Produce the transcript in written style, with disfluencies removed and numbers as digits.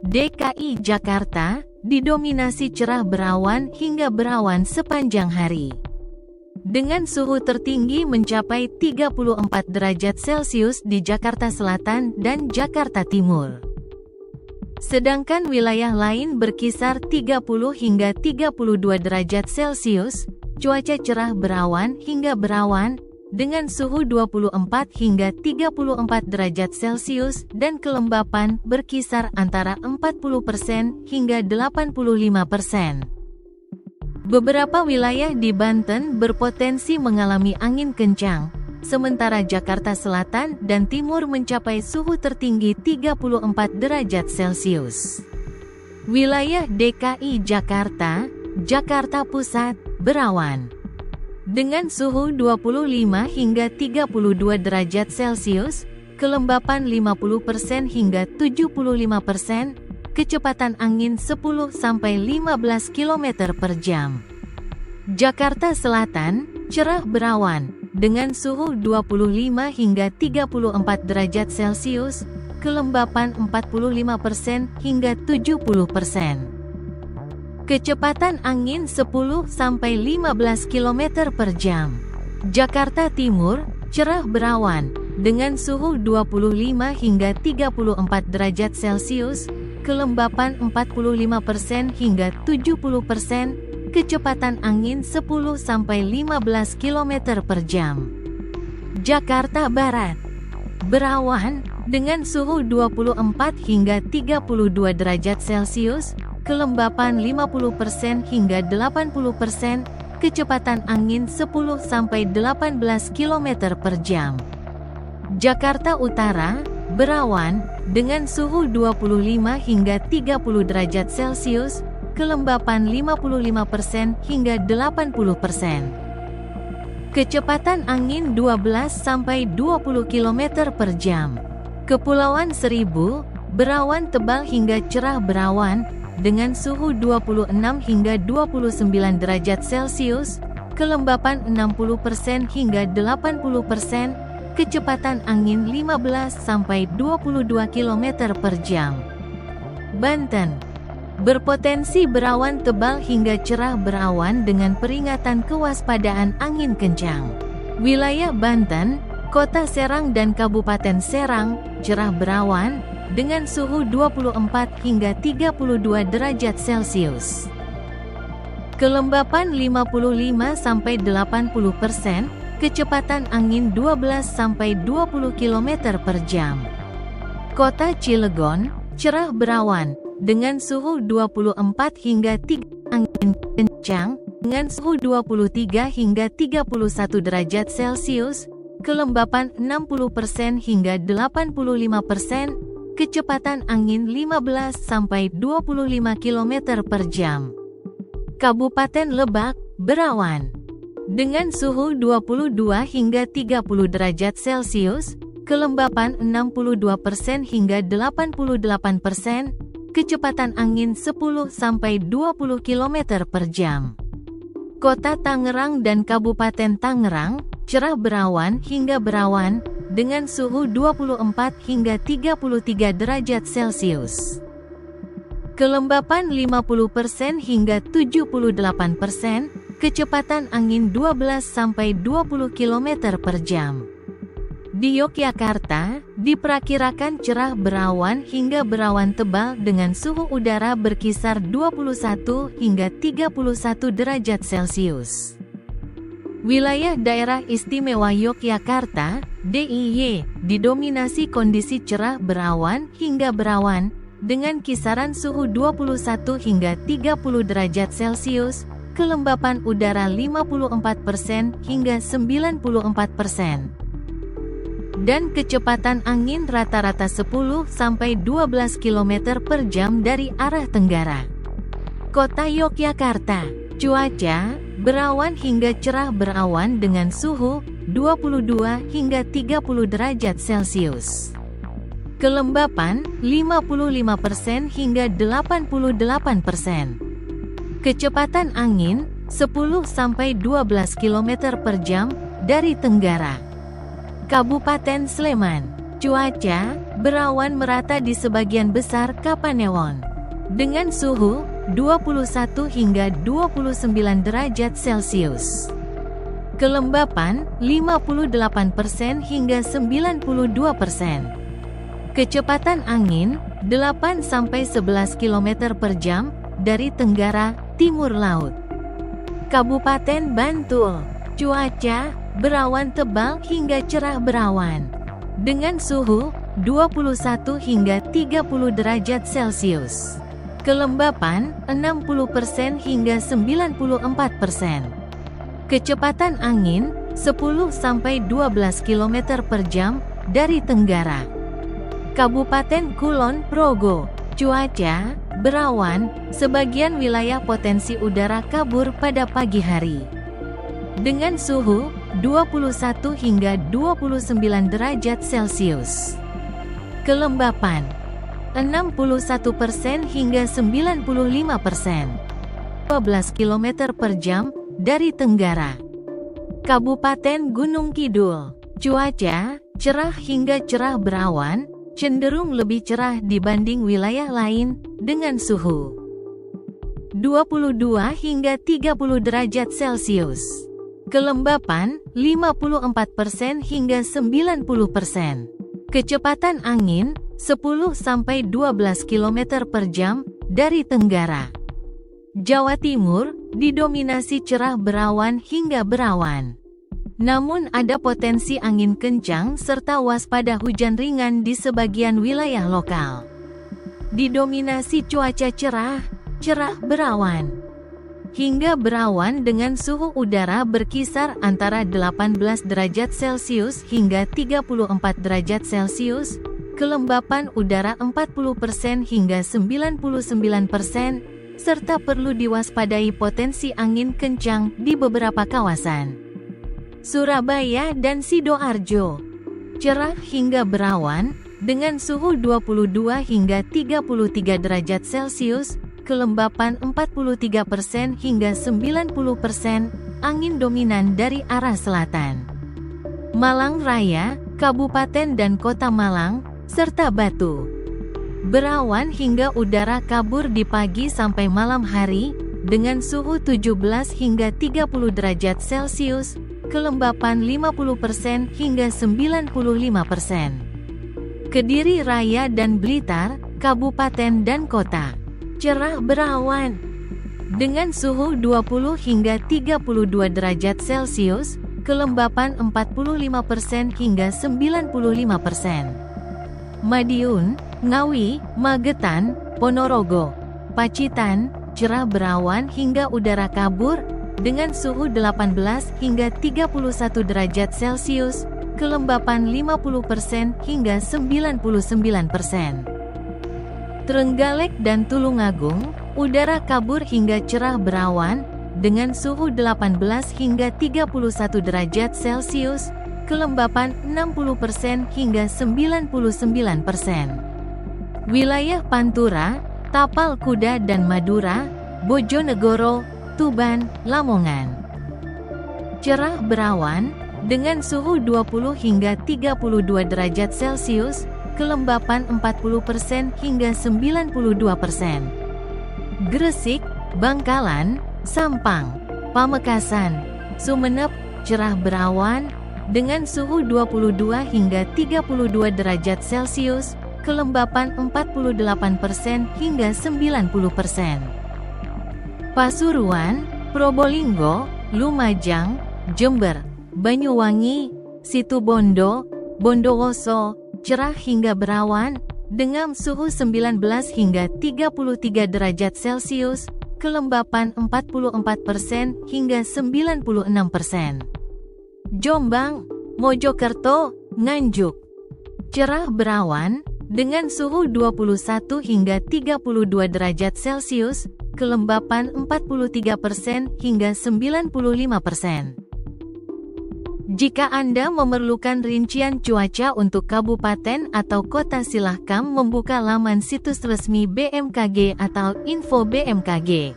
DKI Jakarta didominasi cerah berawan hingga berawan sepanjang hari. Dengan suhu tertinggi mencapai 34 derajat Celcius di Jakarta Selatan dan Jakarta Timur. Sedangkan wilayah lain berkisar 30 hingga 32 derajat Celcius, cuaca cerah berawan hingga berawan, dengan suhu 24 hingga 34 derajat Celcius dan kelembapan berkisar antara 40% hingga 85%. Beberapa wilayah di Banten berpotensi mengalami angin kencang, sementara Jakarta Selatan dan Timur mencapai suhu tertinggi 34 derajat Celcius. Wilayah DKI Jakarta, Jakarta Pusat, berawan. Dengan suhu 25 hingga 32 derajat Celcius, kelembapan 50% hingga 75%, kecepatan angin 10 sampai 15 km per jam. Jakarta Selatan, cerah berawan, dengan suhu 25 hingga 34 derajat Celcius, kelembapan 45% hingga 70%. Kecepatan angin 10 sampai 15 km per jam. Jakarta Timur, cerah berawan, dengan suhu 25 hingga 34 derajat Celcius, kelembapan 45% hingga 70%, kecepatan angin 10 sampai 15 km per jam. Jakarta Barat, berawan, dengan suhu 24 hingga 32 derajat Celcius, kelembapan 50% hingga 80%, kecepatan angin 10 sampai 18 km per jam. Jakarta Utara, berawan, dengan suhu 25 hingga 30 derajat Celcius, kelembapan 55% hingga 80%. Kecepatan angin 12 sampai 20 km per jam. Kepulauan Seribu, berawan tebal hingga cerah berawan, dengan suhu 26 hingga 29 derajat Celcius, kelembapan 60% hingga 80%, kecepatan angin 15 sampai 22 km per jam. Banten, berpotensi berawan tebal hingga cerah berawan dengan peringatan kewaspadaan angin kencang. Wilayah Banten, Kota Serang dan Kabupaten Serang, cerah berawan, dengan suhu 24 hingga 32 derajat Celcius. Kelembapan 55 sampai 80%, kecepatan angin 12 sampai 20 km per jam. Kota Cilegon, cerah berawan, dengan suhu 24 hingga 3 angin kencang, dengan suhu 23 hingga 31 derajat Celcius, kelembapan 60% hingga 85%, kecepatan angin 15 sampai 25 km per jam. Kabupaten Lebak, berawan, dengan suhu 22 hingga 30 derajat Celcius, kelembapan 62% hingga 88%, kecepatan angin 10 sampai 20 km per jam. Kota Tangerang dan Kabupaten Tangerang, cerah berawan hingga berawan, dengan suhu 24 hingga 33 derajat Celcius. Kelembapan 50% hingga 78%, kecepatan angin 12 sampai 20 km per jam. Di Yogyakarta, diperkirakan cerah berawan hingga berawan tebal dengan suhu udara berkisar 21 hingga 31 derajat Celcius. Wilayah Daerah Istimewa Yogyakarta, DIY, didominasi kondisi cerah berawan hingga berawan, dengan kisaran suhu 21 hingga 30 derajat Celcius, kelembapan udara 54% hingga 94%. Dan kecepatan angin rata-rata 10 sampai 12 km per jam dari arah tenggara. Kota Yogyakarta, cuaca berawan hingga cerah berawan dengan suhu 22 hingga 30 derajat Celcius. Kelembapan 55% hingga 88%. Kecepatan angin 10 sampai 12 km per jam dari tenggara. Kabupaten Sleman, Cuaca, berawan merata di sebagian besar Kapanewon. Dengan suhu, 21 hingga 29 derajat Celcius. Kelembapan, 58% hingga 92%. Kecepatan angin, 8-11 km per jam, dari tenggara, timur laut. Kabupaten Bantul. Cuaca, berawan tebal hingga cerah berawan. Dengan suhu, 21 hingga 30 derajat Celcius. Kelembapan, 60% hingga 94%. Kecepatan angin, 10-12 km per jam, dari tenggara. Kabupaten Kulon Progo. Cuaca, berawan, sebagian wilayah potensi udara kabur pada pagi hari. Dengan suhu, 21 hingga 29 derajat Celcius. Kelembapan, 61% hingga 95%. 12 km per jam, dari tenggara. Kabupaten Gunung Kidul. Cuaca, cerah hingga cerah berawan, cenderung lebih cerah dibanding wilayah lain, dengan suhu 22 hingga 30 derajat Celcius. Kelembapan, 54% hingga 90%. Kecepatan angin, 10-12 km per jam, dari tenggara. Jawa Timur, didominasi cerah berawan hingga berawan. Namun ada potensi angin kencang serta waspada hujan ringan di sebagian wilayah lokal. Didominasi cuaca cerah, cerah berawan hingga berawan dengan suhu udara berkisar antara 18 derajat Celcius hingga 34 derajat Celcius, kelembapan udara 40% hingga 99%, serta perlu diwaspadai potensi angin kencang di beberapa kawasan. Surabaya dan Sidoarjo. Cerah hingga berawan, dengan suhu 22 hingga 33 derajat Celcius, kelembapan 43% hingga 90%, angin dominan dari arah selatan. Malang Raya, Kabupaten dan Kota Malang, serta Batu. Berawan hingga udara kabur di pagi sampai malam hari, dengan suhu 17 hingga 30 derajat Celcius, kelembapan 50% hingga 95%. Kediri Raya dan Blitar, Kabupaten dan Kota. Cerah berawan dengan suhu 20 hingga 32 derajat Celcius, kelembapan 45% hingga 95%. Madiun, Ngawi, Magetan, Ponorogo, Pacitan, cerah berawan hingga udara kabur, dengan suhu 18 hingga 31 derajat Celcius, kelembapan 50% hingga 99%. Trenggalek dan Tulungagung, udara kabur hingga cerah berawan, dengan suhu 18 hingga 31 derajat Celcius, kelembapan 60% hingga 99%. Wilayah Pantura, Tapal Kuda dan Madura, Bojonegoro, Tuban, Lamongan. Cerah berawan, dengan suhu 20 hingga 32 derajat Celcius, kelembapan 40% hingga 92%. Gresik, Bangkalan, Sampang, Pamekasan, Sumenep, cerah berawan, dengan suhu 22 hingga 32 derajat Celcius, kelembapan 48% hingga 90%. Pasuruan, Probolinggo, Lumajang, Jember, Banyuwangi, Situbondo, Bondowoso, cerah hingga berawan, dengan suhu 19 hingga 33 derajat Celcius, kelembapan 44% hingga 96%. Jombang, Mojokerto, Nganjuk. Cerah berawan, dengan suhu 21 hingga 32 derajat Celcius, kelembapan 43% hingga 95%. Jika Anda memerlukan rincian cuaca untuk kabupaten atau kota, silakan membuka laman situs resmi BMKG atau info BMKG.